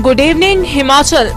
Good evening Himachal.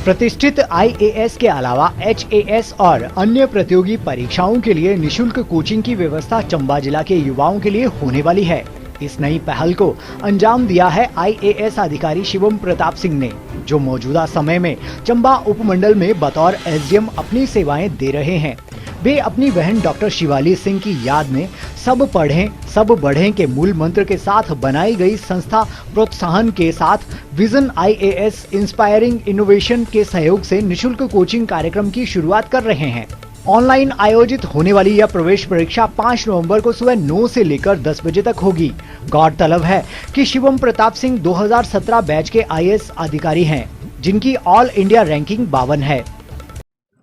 प्रतिष्ठित IAS के अलावा एचएएस और अन्य प्रतियोगी परीक्षाओं के लिए निशुल्क कोचिंग की व्यवस्था चंबा जिला के युवाओं के लिए होने वाली है। इस नई पहल को अंजाम दिया है आईएएस अधिकारी शिवम प्रताप सिंह ने, जो मौजूदा समय में चंबा उपमंडल में बतौर एसडीएम अपनी सेवाएं दे रहे हैं। वे अपनी बहन डॉक्टर शिवाली सिंह की याद में सब पढ़ें सब बढ़ें के मूल मंत्र के साथ बनाई गई संस्था प्रोत्साहन के साथ विजन आईएएस इंस्पायरिंग इनोवेशन के सहयोग से निशुल्क कोचिंग कार्यक्रम की शुरुआत कर रहे हैं। ऑनलाइन आयोजित होने वाली यह प्रवेश परीक्षा 5 नवंबर को सुबह 9 से लेकर 10 बजे तक होगी। गौरतलब है कि शिवम प्रताप सिंह 2017 बैच के आईएएस अधिकारी हैं, जिनकी ऑल इंडिया रैंकिंग 52 है।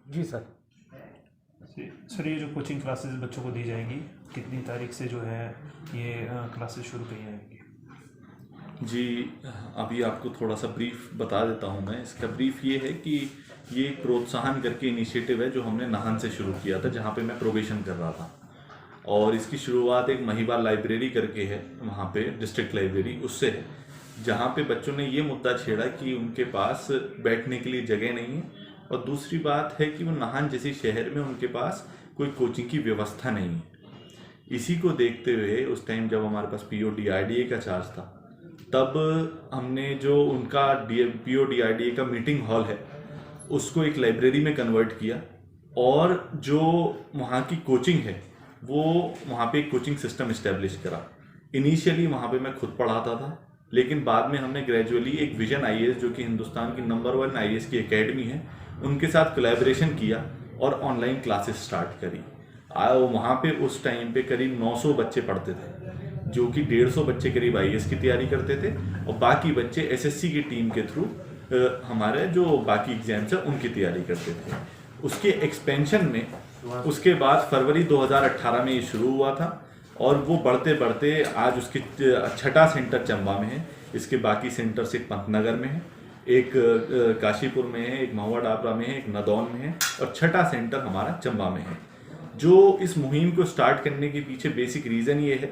जी सर। सर, ये जो कोचिंग क्लासेस बच्चों को दी जाएंगी, कितनी तारीख से जो है ये क्लासेस शुरू की जाएंगी? जी, अभी आपको थोड़ा सा ब्रीफ बता देता हूँ मैं। इसका ब्रीफ ये है कि ये एक प्रोत्साहन करके इनिशिएटिव है जो हमने नाहन से शुरू किया था, जहाँ पे मैं प्रोबेशन कर रहा था। और इसकी शुरुआत एक महिवाल लाइब्रेरी करके है, वहाँ पे डिस्ट्रिक्ट लाइब्रेरी, उससे है, जहाँ पे बच्चों ने ये मुद्दा छेड़ा कि उनके पास बैठने के लिए जगह नहीं है, और दूसरी बात है कि वो नाहन जैसे शहर में उनके पास कोई कोचिंग की व्यवस्था नहीं है। इसी को देखते हुए उस टाइम जब हमारे पास PODIDA का चार्ज था, तब हमने जो उनका PODIDA का मीटिंग हॉल है उसको एक लाइब्रेरी में कन्वर्ट किया, और जो वहाँ की कोचिंग है वो वहाँ पे एक कोचिंग सिस्टम इस्टेब्लिश करा। इनिशियली वहाँ पे मैं खुद पढ़ाता था, लेकिन बाद में हमने ग्रेजुअली एक विजन आईएएस, जो कि हिंदुस्तान की नंबर 1 आईएएस की एकेडमी है, उनके साथ कोलैबोरेशन किया और ऑनलाइन क्लासेस स्टार्ट करी। वहाँ पे उस टाइम पे करीब 900 बच्चे पढ़ते थे, जो कि 150 बच्चे करीब आईएएस की तैयारी करते थे, और बाकी बच्चे एसएससी की टीम के थ्रू हमारे जो बाकी एग्जाम्स हैं उनकी तैयारी करते थे। उसके एक्सपेंशन में उसके बाद फरवरी 2018 में ये शुरू हुआ था, और वो बढ़ते बढ़ते आज उसके 6ठा सेंटर चंबा में है। इसके बाकी सेंटर्स एक पंतनगर में है, एक काशीपुर में है, एक महुआ डाबरा में है, एक नदौन में है, और 6ठा सेंटर हमारा चंबा में है। जो इस मुहिम को स्टार्ट करने के पीछे बेसिक रीज़न ये है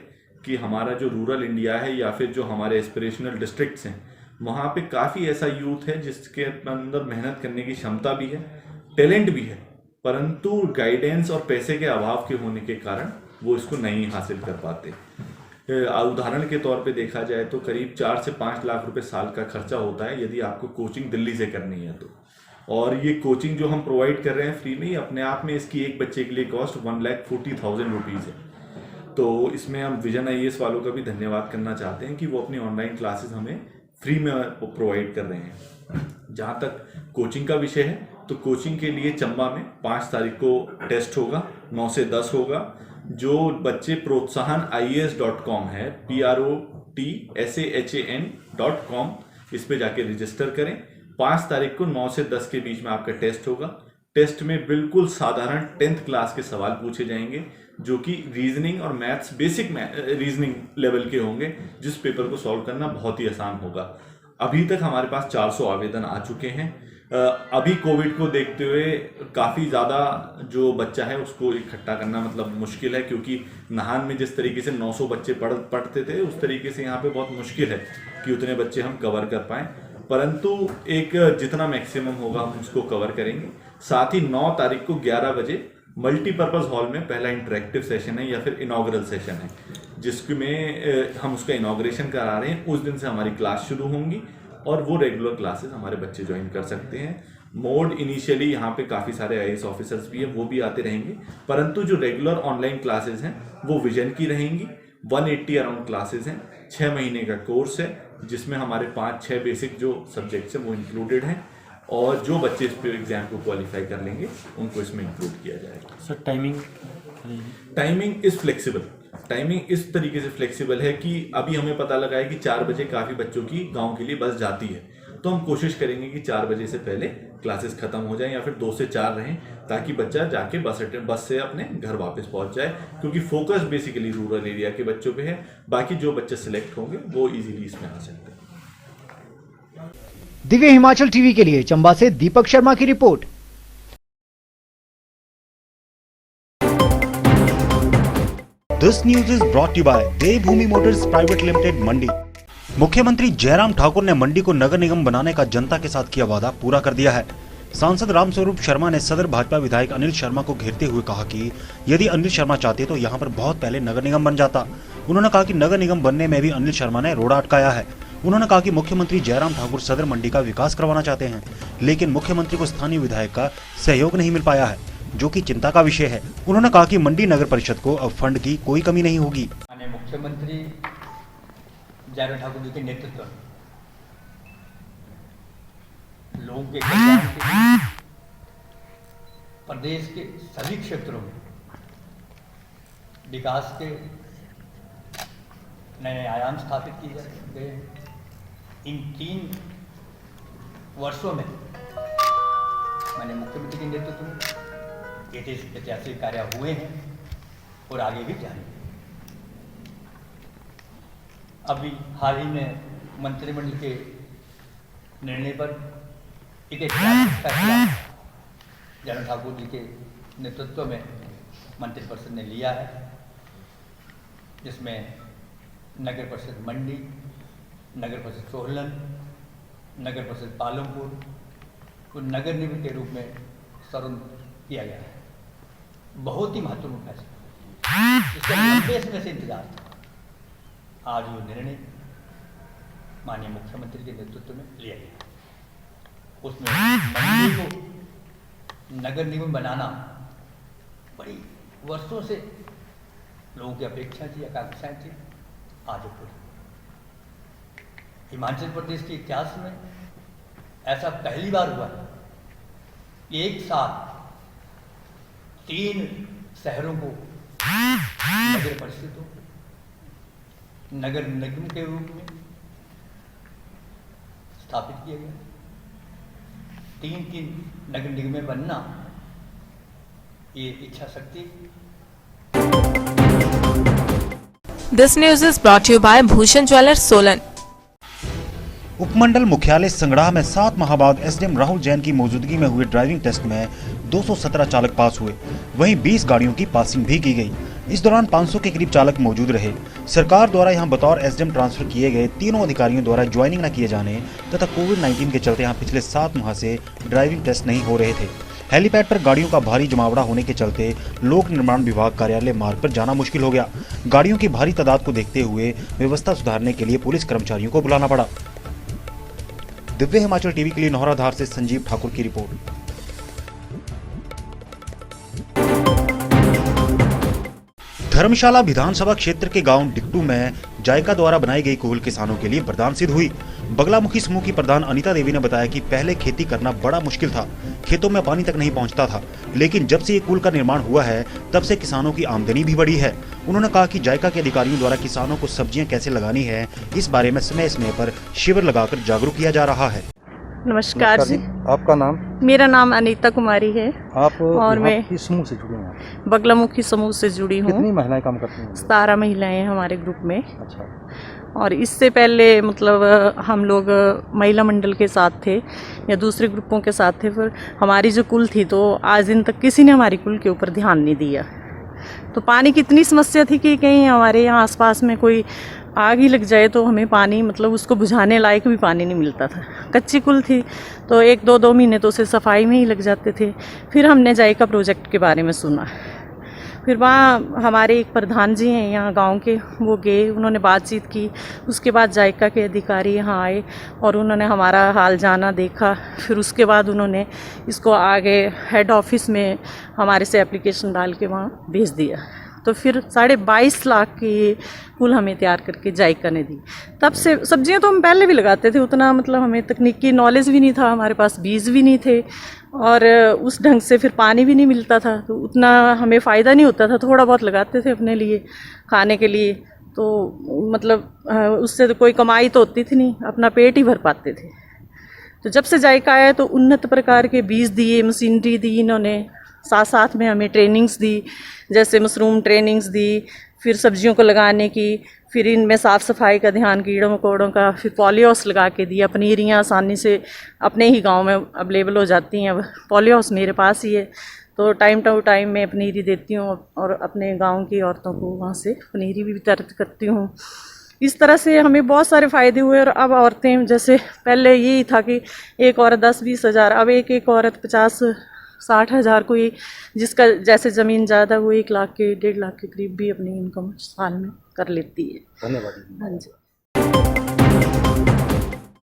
कि हमारा जो रूरल इंडिया है या फिर जो हमारे एस्पिरेशनल डिस्ट्रिक्ट्स हैं, वहाँ पे काफ़ी ऐसा यूथ है जिसके अंदर मेहनत करने की क्षमता भी है, टैलेंट भी है, परंतु गाइडेंस और पैसे के अभाव के होने के कारण वो इसको नहीं हासिल कर पाते। उदाहरण के तौर पे देखा जाए तो करीब 4 से 5 लाख रुपए साल का खर्चा होता है यदि आपको कोचिंग दिल्ली से करनी है तो। और ये कोचिंग जो हम प्रोवाइड कर रहे हैं फ्री में, ही अपने आप में इसकी एक बच्चे के लिए कॉस्ट 1,40,000 रुपीज़ है। तो इसमें हम विजन आईएएस वालों का भी धन्यवाद करना चाहते हैं कि वो अपनी ऑनलाइन क्लासेस हमें फ्री में प्रोवाइड कर रहे हैं। जहाँ तक कोचिंग का विषय है, तो कोचिंग के लिए चंबा में 5 तारीख को टेस्ट होगा, 9 से 10 होगा। जो बच्चे प्रोत्साहन IAS.com है, PROTSAHAN.com, इस पे जाके रजिस्टर करें। 5 तारीख को 9 से 10 के बीच में आपका टेस्ट होगा। टेस्ट में बिल्कुल साधारण 10th क्लास के सवाल पूछे जाएंगे, जो कि रीजनिंग और मैथ्स, बेसिक रीजनिंग लेवल के होंगे, जिस पेपर को सॉल्व करना बहुत ही आसान होगा। अभी तक हमारे पास 400 आवेदन आ चुके हैं। अभी कोविड को देखते हुए काफ़ी ज़्यादा जो बच्चा है उसको इकट्ठा करना मतलब मुश्किल है, क्योंकि नाहन में जिस तरीके से 900 बच्चे पढ़ते थे, उस तरीके से यहाँ पे बहुत मुश्किल है कि उतने बच्चे हम कवर कर पाएँ, परंतु एक जितना मैक्सिमम होगा हम उसको कवर करेंगे। साथ ही 9 तारीख को 11 बजे मल्टीपर्पज़ हॉल में पहला इंटरेक्टिव सेशन है या फिर इनॉग्रल सेशन है, जिसमें हम उसका इनॉग्रेशन करा रहे हैं। उस दिन से हमारी क्लास शुरू होंगी और वो रेगुलर क्लासेस हमारे बच्चे ज्वाइन कर सकते हैं। मोड इनिशियली यहाँ पे काफ़ी सारे आईएएस ऑफिसर्स भी हैं, वो भी आते रहेंगे, परंतु जो रेगुलर ऑनलाइन क्लासेस हैं वो विजन की रहेंगी। 180 अराउंड क्लासेस हैं, 6 महीने का कोर्स है, जिसमें हमारे 5-6 बेसिक जो सब्जेक्ट्स हैं वो इंक्लूडेड हैं, और जो बच्चे इस पे एग्जाम को क्वालिफाई कर लेंगे उनको इसमें इंक्लूड किया जाएगा। Sir, timing is flexible. Timing इस तरीके से फ्लेक्सिबल है कि अभी हमें पता लगा है कि 4 बजे काफ़ी बच्चों की गांव के लिए बस जाती है, तो हम कोशिश करेंगे कि 4 बजे से पहले क्लासेस खत्म हो जाएं या फिर 2 से 4 रहें, ताकि बच्चा जाके बस से अपने घर वापस पहुंच जाए, क्योंकि फोकस बेसिकली रूरल एरिया के बच्चों पे है। बाकी जो बच्चे सिलेक्ट होंगे वो इजीली इसमें आ सकते हैं। दिव्य हिमाचल टीवी के लिए चंबा से दीपक शर्मा की report. This news is brought to you by Devbhoomi Motors Private Limited, Mandi. मुख्यमंत्री जयराम ठाकुर ने मंडी को नगर निगम बनाने का जनता के साथ किया वादा पूरा कर दिया है। सांसद रामस्वरूप शर्मा ने सदर भाजपा विधायक अनिल शर्मा को घेरते हुए कहा कि यदि अनिल शर्मा चाहते तो यहाँ पर बहुत पहले नगर निगम बन जाता। उन्होंने कहा कि नगर निगम बनने में भी अनिल शर्मा ने रोड़ा अटकाया है। उन्होंने कहा कि मुख्यमंत्री जयराम ठाकुर सदर मंडी का विकास करवाना चाहते हैं, लेकिन मुख्यमंत्री को स्थानीय विधायक का सहयोग नहीं मिल पाया है, जो कि चिंता का विषय है। उन्होंने कहा कि मंडी नगर परिषद को अब फंड की कोई कमी नहीं होगी। मुख्यमंत्री जयराम ठाकुर जी के नेतृत्व में लोगों के कल्याण के लिए प्रदेश के सभी क्षेत्रों में विकास के नए आयाम स्थापित किए गए। इन 3 वर्षों में मैंने मुख्यमंत्री के नेतृत्व में ऐतिहासिक कार्य हुए हैं और आगे भी जारी हैं। अभी हाल ही में मंत्रिमंडल के निर्णय पर एक ऐतिहासिक फैसला जयराम ठाकुर जी के नेतृत्व में मंत्रिपरिषद ने लिया है, जिसमें नगर परिषद मंडी, नगर परिषद सोहलन, नगर परिषद पालमपुर को नगर निगम के रूप में सर्वोन्नत किया गया है। बहुत ही महत्वपूर्ण फैसला, इसका लंबे समय से इंतजार था। आज वो निर्णय माननीय मुख्यमंत्री के नेतृत्व में लिया गया। उसमें मंडी को नगर निगम बनाना बड़ी वर्षों से लोगों की अपेक्षा थी, आकांक्षाएं थी, आज वो पूरी। हिमाचल प्रदेश के इतिहास में ऐसा पहली बार हुआ कि एक साथ 3 शहरों को नगर परिषदों, नगर निगम के रूप में स्थापित किया गया। 3 नगर निगम में बनना ये इच्छा शक्ति। This news is brought you by Bhushan jewellers Solan. उपमंडल मुख्यालय संगड़ाह में 7 माह बाद एसडीएम राहुल जैन की मौजूदगी में हुए ड्राइविंग टेस्ट में 217 चालक पास हुए। वहीं 20 गाड़ियों की पासिंग भी की गई। इस दौरान 500 के करीब चालक मौजूद रहे। सरकार द्वारा यहां बतौर एसडीएम ट्रांसफर किए गए तीनों अधिकारियों द्वारा ज्वाइनिंग न किए जाने तथा कोविड-19 के चलते यहां पिछले 7 माह से ड्राइविंग टेस्ट नहीं हो रहे थे। हेलीपैड पर गाड़ियों का भारी जमावड़ा होने के चलते लोक निर्माण विभाग कार्यालय मार्ग पर जाना मुश्किल हो गया। गाड़ियों की भारी तादाद को देखते हुए व्यवस्था सुधारने के लिए पुलिस कर्मचारियों को बुलाना पड़ा। दिव्य हिमाचल टीवी के लिए नौहराधार से संजीव ठाकुर की रिपोर्ट। धर्मशाला विधानसभा क्षेत्र के गांव डिक्टू में जायका द्वारा बनाई गई कूल किसानों के लिए वरदान सिद्ध हुई। बगलामुखी समूह की प्रधान अनीता देवी ने बताया कि पहले खेती करना बड़ा मुश्किल था, खेतों में पानी तक नहीं पहुंचता था, लेकिन जब से ये कूल का निर्माण हुआ है तब से किसानों की आमदनी भी बढ़ी है। उन्होंने कहा कि जायका के अधिकारियों द्वारा किसानों को सब्जियां कैसे लगानी है इस बारे में समय समय पर शिविर लगाकर जागरूक किया जा रहा है। नमस्कार जी, आपका नाम? मेरा नाम अनीता कुमारी है। आप और मैं किस समूह से जुड़ी हैं? बगलामुखी समूह से जुड़ी हूँ। कितनी महिलाएं काम करती हैं? 17 महिलाएं हैं हमारे ग्रुप में। अच्छा। और इससे पहले मतलब हम लोग महिला मंडल के साथ थे या दूसरे ग्रुपों के साथ थे, फिर हमारी जो कुल थी तो आज दिन तक किसी ने हमारी कुल के ऊपर ध्यान नहीं दिया। तो पानी की इतनी समस्या थी कि कहीं हमारे यहाँ आसपास में कोई आग ही लग जाए तो हमें पानी मतलब उसको बुझाने लायक भी पानी नहीं मिलता था। कच्ची कुल थी तो 1-2 महीने तो उसे सफाई में ही लग जाते थे। फिर हमने जायका प्रोजेक्ट के बारे में सुना। फिर वहाँ हमारे एक प्रधान जी हैं यहाँ गांव के, वो गए, उन्होंने बातचीत की। उसके बाद जायका के अधिकारी यहाँ आए और उन्होंने हमारा हाल जाना, देखा। फिर उसके बाद उन्होंने इसको आगे हेड ऑफिस में हमारे से एप्लीकेशन डाल के वहाँ भेज दिया। तो फिर 22.5 लाख की कुल हमें तैयार करके जायका ने दी। तब से सब्जियां तो हम पहले भी लगाते थे, उतना मतलब हमें तकनीकी नॉलेज भी नहीं था, हमारे पास बीज भी नहीं थे और उस ढंग से फिर पानी भी नहीं मिलता था, तो उतना हमें फ़ायदा नहीं होता था। थोड़ा बहुत लगाते थे अपने लिए खाने के लिए, तो मतलब उससे तो कोई कमाई तो होती थी नहीं, अपना पेट ही भर पाते थे। तो जब से जायका आया तो उन्नत प्रकार के बीज दिए, मशीनरी दी इन्होंने, साथ साथ में हमें ट्रेनिंग्स दी, जैसे मशरूम ट्रेनिंग्स दी, फिर सब्जियों को लगाने की, फिर इनमें साफ़ सफाई का ध्यान, कीड़ों मकोड़ों का, फिर पॉलीहाउस लगा के दिया। पनीरियाँ आसानी से अपने ही गांव में अवेलेबल हो जाती हैं। अब पॉलीहाउस मेरे पास ही है, तो टाइम टू टाइम मैं पनीरी देती हूँ और अपने गांव की औरतों को वहाँ से पनीरी भी वितरित करती हूँ। इस तरह से हमें बहुत सारे फ़ायदे हुए। और अब औरतें, जैसे पहले यही था कि एक औरत 10-20 हज़ार, अब एक औरत 50-60 हज़ार, कोई जिसका जैसे ज़मीन ज़्यादा, वो 1 लाख के 1.5 लाख के करीब भी अपनी इनकम साल में कर लेती है। धन्यवाद। हाँ जी।